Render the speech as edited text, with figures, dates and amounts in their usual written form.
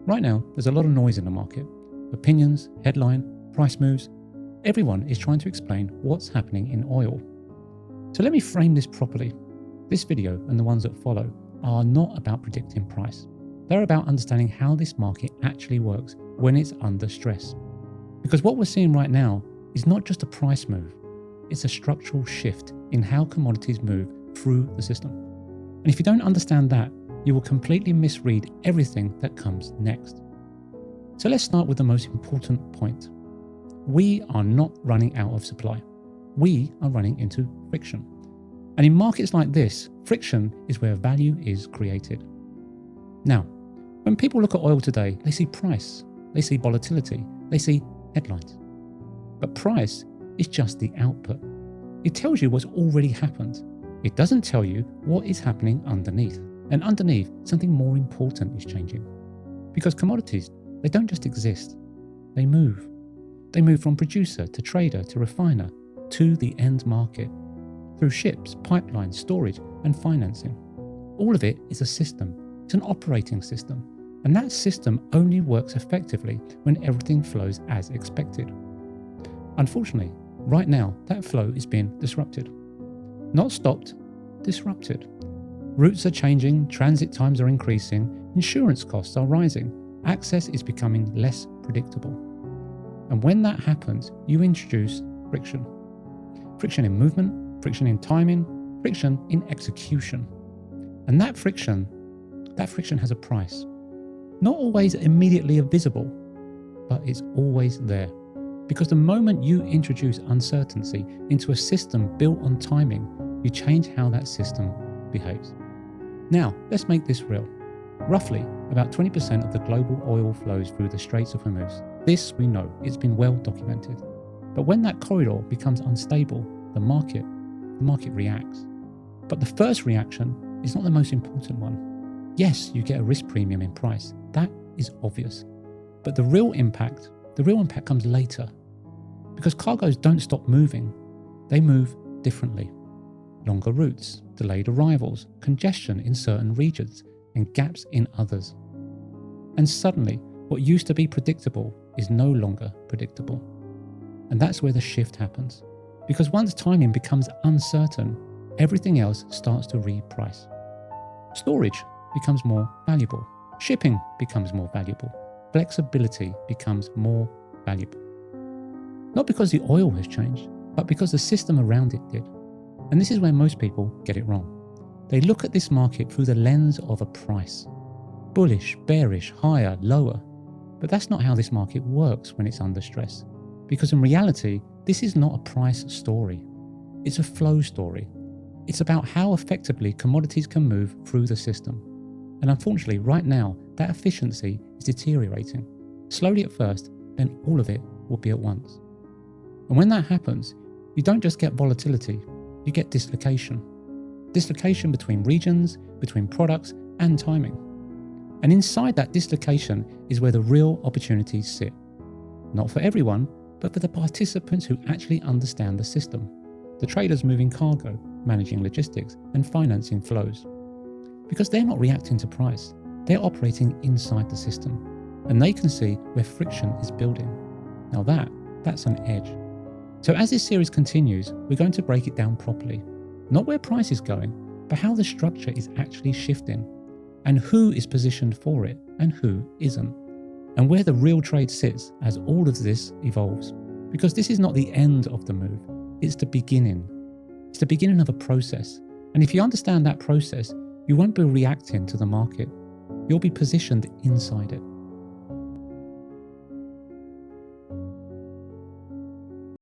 Right now, there's a lot of noise in the market. Opinions, headline, price moves. Everyone is trying to explain what's happening in oil. So let me frame this properly. This video and the ones that follow are not about predicting price. They're about understanding how this market actually works when it's under stress. Because what we're seeing right now is not just a price move, it's a structural shift in how commodities move through the system. And if you don't understand that, you will completely misread everything that comes next. So let's start with the most important point. We are not running out of supply. We are running into friction. And in markets like this, friction is where value is created. Now, when people look at oil today, they see price, they see volatility, they see headlines. But price is just the output. It tells you what's already happened. It doesn't tell you what is happening underneath. And underneath, something more important is changing. Because commodities, they don't just exist, they move. They move from producer to trader to refiner to the end market through ships, pipelines, storage, and financing. All of it is a system. It's an operating system. And that system only works effectively when everything flows as expected. Unfortunately, right now, that flow is being disrupted. Not stopped, disrupted. Routes are changing, transit times are increasing, insurance costs are rising, access is becoming less predictable. And when that happens, you introduce friction. Friction in movement, friction in timing, friction in execution. And that friction has a price. Not always immediately visible, but it's always there. Because the moment you introduce uncertainty into a system built on timing, you change how that system behaves. Now, let's make this real. Roughly, about 20% of the global oil flows through the Straits of Hormuz. This we know, it's been well documented. But when that corridor becomes unstable, the market reacts. But the first reaction is not the most important one. Yes, you get a risk premium in price. That is obvious. But the real impact comes later. Because cargoes don't stop moving. They move differently. Longer routes, delayed arrivals, congestion in certain regions, and gaps in others. And suddenly, what used to be predictable is no longer predictable. And that's where the shift happens. Because once timing becomes uncertain, everything else starts to reprice. Storage becomes more valuable. Shipping becomes more valuable. Flexibility becomes more valuable. Not because the oil has changed, but because the system around it did. And this is where most people get it wrong. They look at this market through the lens of a price. Bullish, bearish, higher, lower. But that's not how this market works when it's under stress. Because in reality, this is not a price story. It's a flow story. It's about how effectively commodities can move through the system. And unfortunately, right now, that efficiency is deteriorating. Slowly at first, then all of it will be at once. And when that happens, you don't just get volatility, you get dislocation. Dislocation between regions, between products, and timing. And inside that dislocation is where the real opportunities sit. Not for everyone, but for the participants who actually understand the system. The traders moving cargo, managing logistics, and financing flows. Because they're not reacting to price, they're operating inside the system. And they can see where friction is building. Now that's an edge. So as this series continues, we're going to break it down properly. Not where price is going, but how the structure is actually shifting, and who is positioned for it and who isn't, and where the real trade sits as all of this evolves. Because this is not the end of the move, it's the beginning. It's the beginning of a process. And if you understand that process, you won't be reacting to the market. You'll be positioned inside it.